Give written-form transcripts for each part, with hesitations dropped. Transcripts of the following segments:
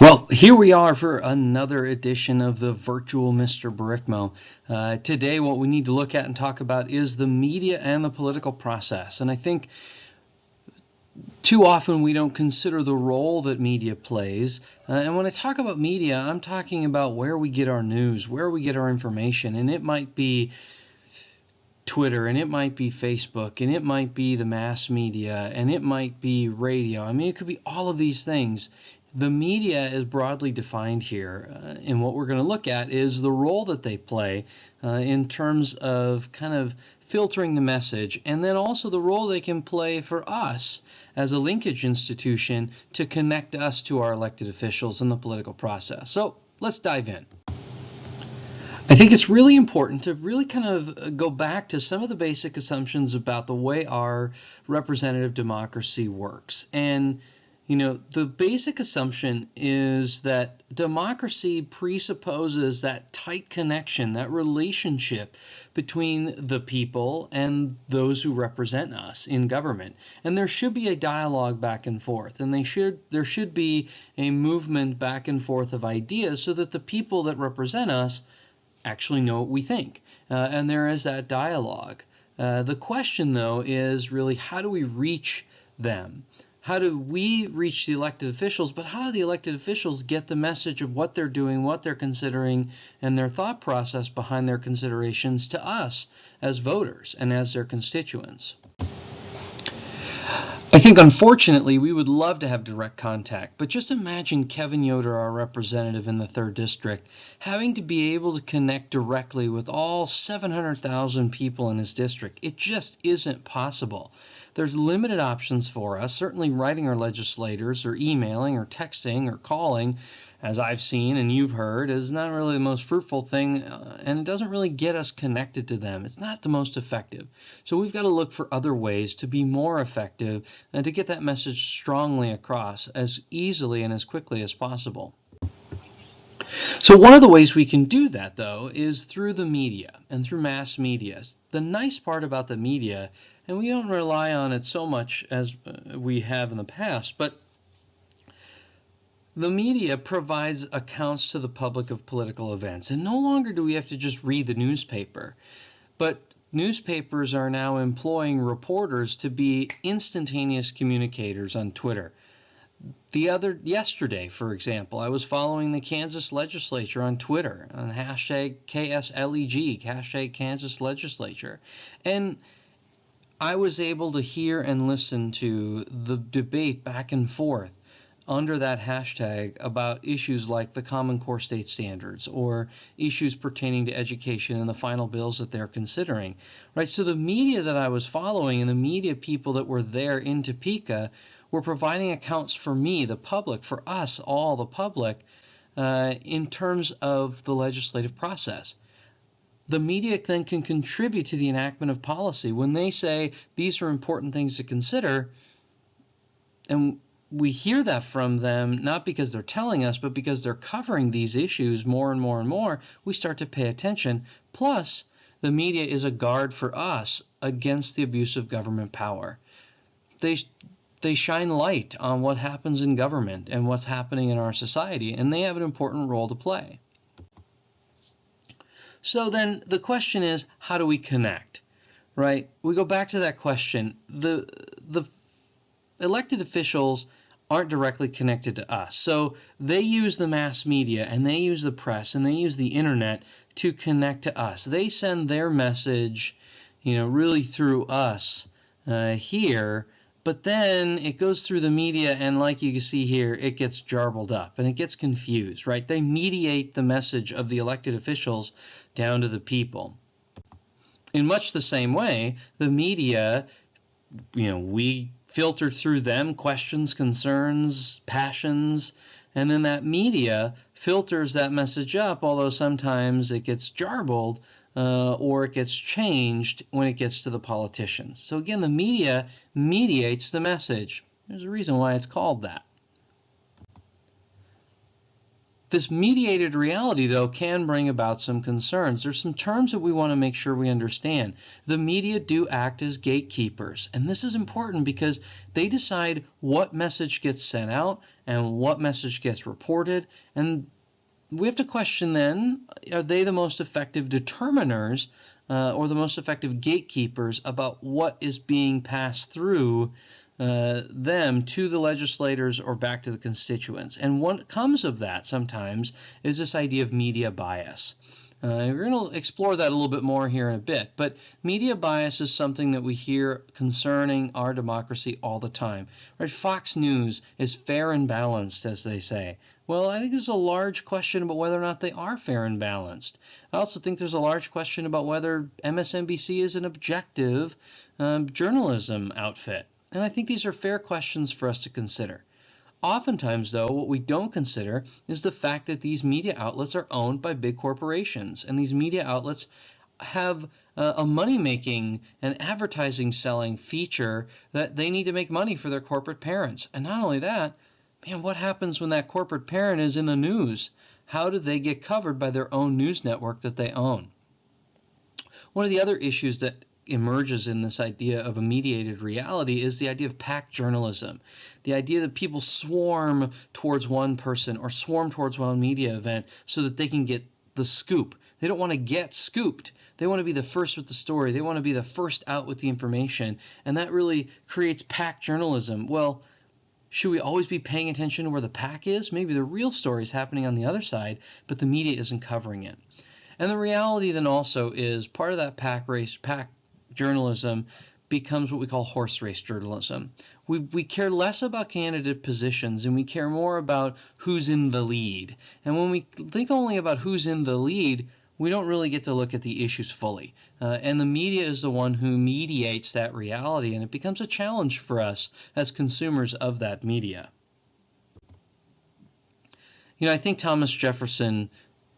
Well, here we are for another edition of the virtual Mr. Brickmo. Today, what we need to look at and talk about is the media and the political process. And I think too often we don't consider the role that media plays. And when I talk about media, I'm talking about where we get our news, where we get our information. And it might be Twitter, and it might be Facebook, and it might be the mass media, and it might be radio. I mean, it could be all of these things. The media is broadly defined here, and what we're going to look at is the role that they play in terms of kind of filtering the message, and then also the role they can play for us as a linkage institution to connect us to our elected officials in the political process. So let's dive in. I think it's really important to really kind of go back to some of the basic assumptions about the way our representative democracy works. And, you know, the basic assumption is that democracy presupposes that tight connection, that relationship between the people and those who represent us in government. And there should be a dialogue back and forth, and there should be a movement back and forth of ideas so that the people that represent us actually know what we think, and there is that dialogue. The question, though, is really how do we reach them? How do we reach the elected officials, but how do the elected officials get the message of what they're doing, what they're considering, and their thought process behind their considerations to us as voters and as their constituents? I think, unfortunately, we would love to have direct contact, but just imagine Kevin Yoder, our representative in the 3rd District, having to be able to connect directly with all 700,000 people in his district. It just isn't possible. There's limited options for us. Certainly writing our legislators or emailing or texting or calling, as I've seen and you've heard, is not really the most fruitful thing, and it doesn't really get us connected to them. It's not the most effective. So we've got to look for other ways to be more effective and to get that message strongly across as easily and as quickly as possible. So one of the ways we can do that, though, is through the media and through mass media. The nice part about the media, and we don't rely on it so much as we have in the past, but the media provides accounts to the public of political events, and no longer do we have to just read the newspaper, but newspapers are now employing reporters to be instantaneous communicators on Twitter. Yesterday, for example, I was following the Kansas legislature on Twitter on hashtag KSLEG, hashtag Kansas legislature, and I was able to hear and listen to the debate back and forth under that hashtag about issues like the Common Core state standards or issues pertaining to education and the final bills that they're considering, right? So the media that I was following and the media people that were there in Topeka were providing accounts for me, the public, for us, all the public, in terms of the legislative process. The media then can contribute to the enactment of policy. When they say these are important things to consider, and we hear that from them not because they're telling us, but because they're covering these issues more and more and more, we start to pay attention. Plus, the media is a guard for us against the abuse of government power. They shine light on what happens in government and what's happening in our society, and they have an important role to play. So then the question is, how do we connect, right? We go back to that question. The elected officials aren't directly connected to us. So they use the mass media and they use the press and they use the internet to connect to us. They send their message, really through us here, but then it goes through the media, and like you can see here, it gets jarbled up and it gets confused, right? They mediate the message of the elected officials down to the people. In much the same way, the media, we filter through them questions, concerns, passions, and then that media filters that message up, although sometimes it gets jarbled or it gets changed when it gets to the politicians. So again, the media mediates the message. There's a reason why it's called that. This mediated reality, though, can bring about some concerns. There's some terms that we want to make sure we understand. The media do act as gatekeepers, and this is important because they decide what message gets sent out and what message gets reported, and we have to question then, are they the most effective determiners or the most effective gatekeepers about what is being passed through them to the legislators or back to the constituents? And what comes of that sometimes is this idea of media bias. We're going to explore that a little bit more here in a bit, but media bias is something that we hear concerning our democracy all the time. Right? Fox News is fair and balanced, as they say. Well, I think there's a large question about whether or not they are fair and balanced. I also think there's a large question about whether MSNBC is an objective journalism outfit. And I think these are fair questions for us to consider. Oftentimes, though, what we don't consider is the fact that these media outlets are owned by big corporations, and these media outlets have a money-making and advertising selling feature that they need to make money for their corporate parents. And not only that, man, what happens when that corporate parent is in the news? How do they get covered by their own news network that they own? One of the other issues that emerges in this idea of a mediated reality is the idea of pack journalism. The idea that people swarm towards one person or swarm towards one media event so that they can get the scoop. They don't want to get scooped. They want to be the first with the story. They want to be the first out with the information. And that really creates pack journalism. Well, should we always be paying attention to where the pack is? Maybe the real story is happening on the other side, but the media isn't covering it. And the reality then also is part of that pack journalism becomes what we call horse race journalism. We care less about candidate positions and we care more about who's in the lead. And when we think only about who's in the lead, we don't really get to look at the issues fully. And the media is the one who mediates that reality, and it becomes a challenge for us as consumers of that media. You know, I think Thomas Jefferson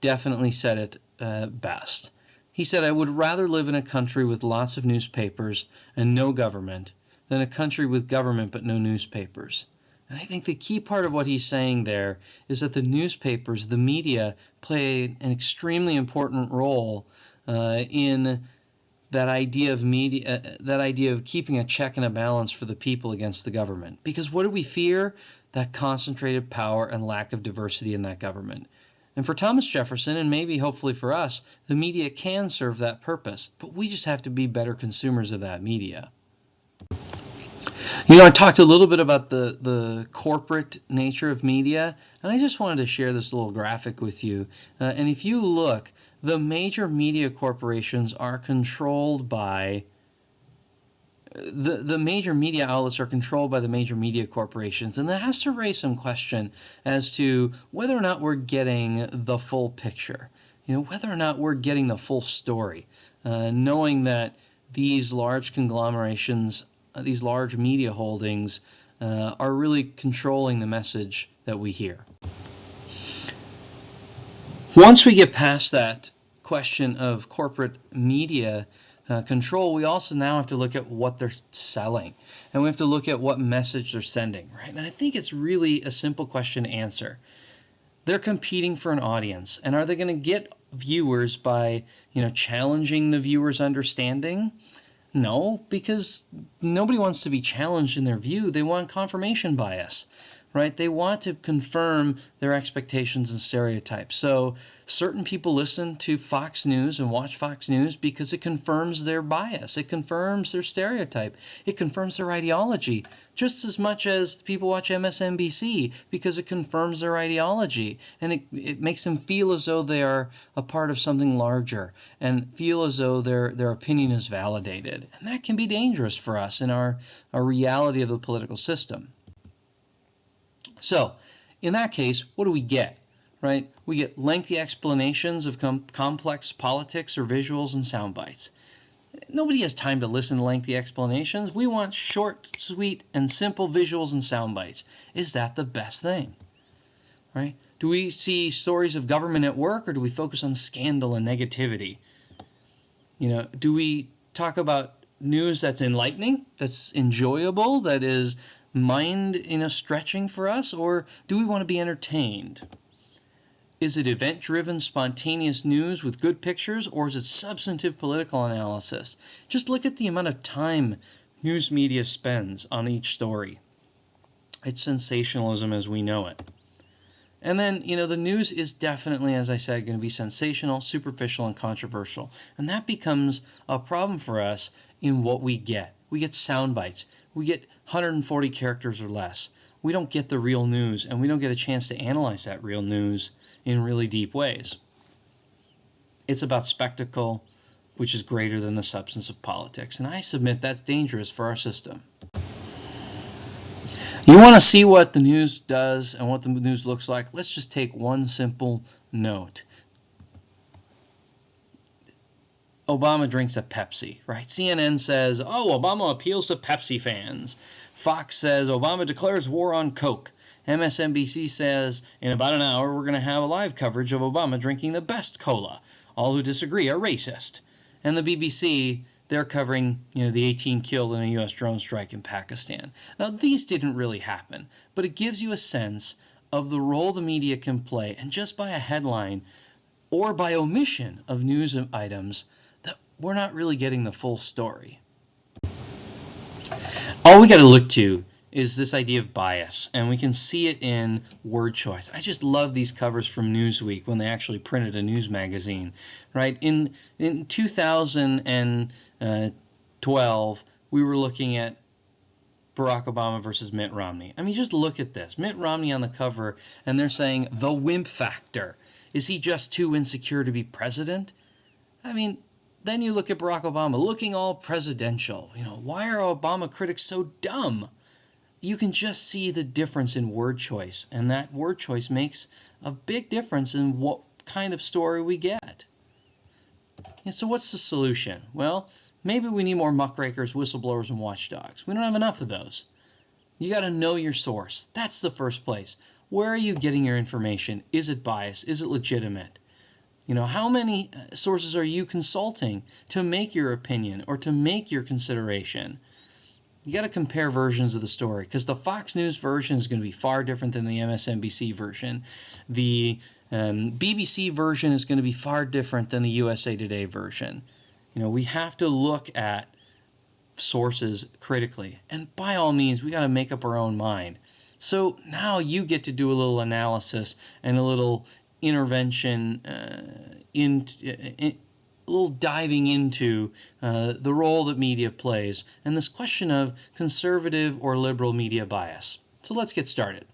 definitely said it best. He said, "I would rather live in a country with lots of newspapers and no government than a country with government but no newspapers." And I think the key part of what he's saying there is that the newspapers, the media, play an extremely important role in that idea of media, that idea of keeping a check and a balance for the people against the government. Because what do we fear? That concentrated power and lack of diversity in that government. And for Thomas Jefferson, and maybe hopefully for us, the media can serve that purpose, but we just have to be better consumers of that media. You know, I talked a little bit about the corporate nature of media, and I just wanted to share this little graphic with you. And if you look, the major media corporations are controlled by the major media outlets are controlled by the major media corporations, and that has to raise some question as to whether or not we're getting the full picture, you know, whether or not we're getting the full story, knowing that these large conglomerations, these large media holdings are really controlling the message that we hear. Once we get past that question of corporate media control, we also now have to look at what they're selling, and we have to look at what message they're sending, right? And I think it's really a simple question to answer. They're competing for an audience, and are they going to get viewers by, you know, challenging the viewer's understanding? No, because nobody wants to be challenged in their view. They want confirmation bias, right? They want to confirm their expectations and stereotypes. So certain people listen to Fox News and watch Fox News because it confirms their bias. It confirms their stereotype. It confirms their ideology, just as much as people watch MSNBC because it confirms their ideology. And it makes them feel as though they are a part of something larger and feel as though their opinion is validated. And that can be dangerous for us in our reality of the political system. So, in that case, what do we get, right? We get lengthy explanations of complex politics or visuals and sound bites. Nobody has time to listen to lengthy explanations. We want short, sweet, and simple visuals and sound bites. Is that the best thing, right? Do we see stories of government at work, or do we focus on scandal and negativity? You know, do we talk about news that's enlightening, that's enjoyable, that is mind, you know, stretching for us, or do we want to be entertained? Is it event-driven, spontaneous news with good pictures, or is it substantive political analysis? Just look at the amount of time news media spends on each story. It's sensationalism as we know it. And then, the news is definitely, as I said, going to be sensational, superficial, and controversial. And that becomes a problem for us in what we get. We get sound bites. We get 140 characters or less. We don't get the real news, and we don't get a chance to analyze that real news in really deep ways. It's about spectacle, which is greater than the substance of politics. And I submit that's dangerous for our system. You want to see what the news does and what the news looks like? Let's just take one simple note. Obama drinks a Pepsi, right? CNN says, oh, Obama appeals to Pepsi fans. Fox says Obama declares war on Coke. MSNBC says in about an hour we're going to have a live coverage of Obama drinking the best cola. All who disagree are racist. And the BBC, they're covering, the 18 killed in a U.S. drone strike in Pakistan. Now, these didn't really happen, but it gives you a sense of the role the media can play, and just by a headline or by omission of news items, that we're not really getting the full story. All we got to look to is this idea of bias, and we can see it in word choice. I just love these covers from Newsweek when they actually printed a news magazine, right? In 2012, we were looking at Barack Obama versus Mitt Romney. I mean, just look at this. Mitt Romney on the cover, and they're saying the wimp factor. Is he just too insecure to be president? I mean, then you look at Barack Obama looking all presidential. Why are Obama critics so dumb? You can just see the difference in word choice, and that word choice makes a big difference in what kind of story we get. And so what's the solution? Well, maybe we need more muckrakers, whistleblowers, and watchdogs. We don't have enough of those. You got to know your source. That's the first place. Where are you getting your information? Is it biased? Is it legitimate? How many sources are you consulting to make your opinion or to make your consideration? You got to compare versions of the story, because the Fox News version is going to be far different than the MSNBC version. The BBC version is going to be far different than the USA Today version. We have to look at sources critically, and by all means, we got to make up our own mind. So now you get to do a little analysis and a little intervention a little diving into the role that media plays and this question of conservative or liberal media bias. So let's get started.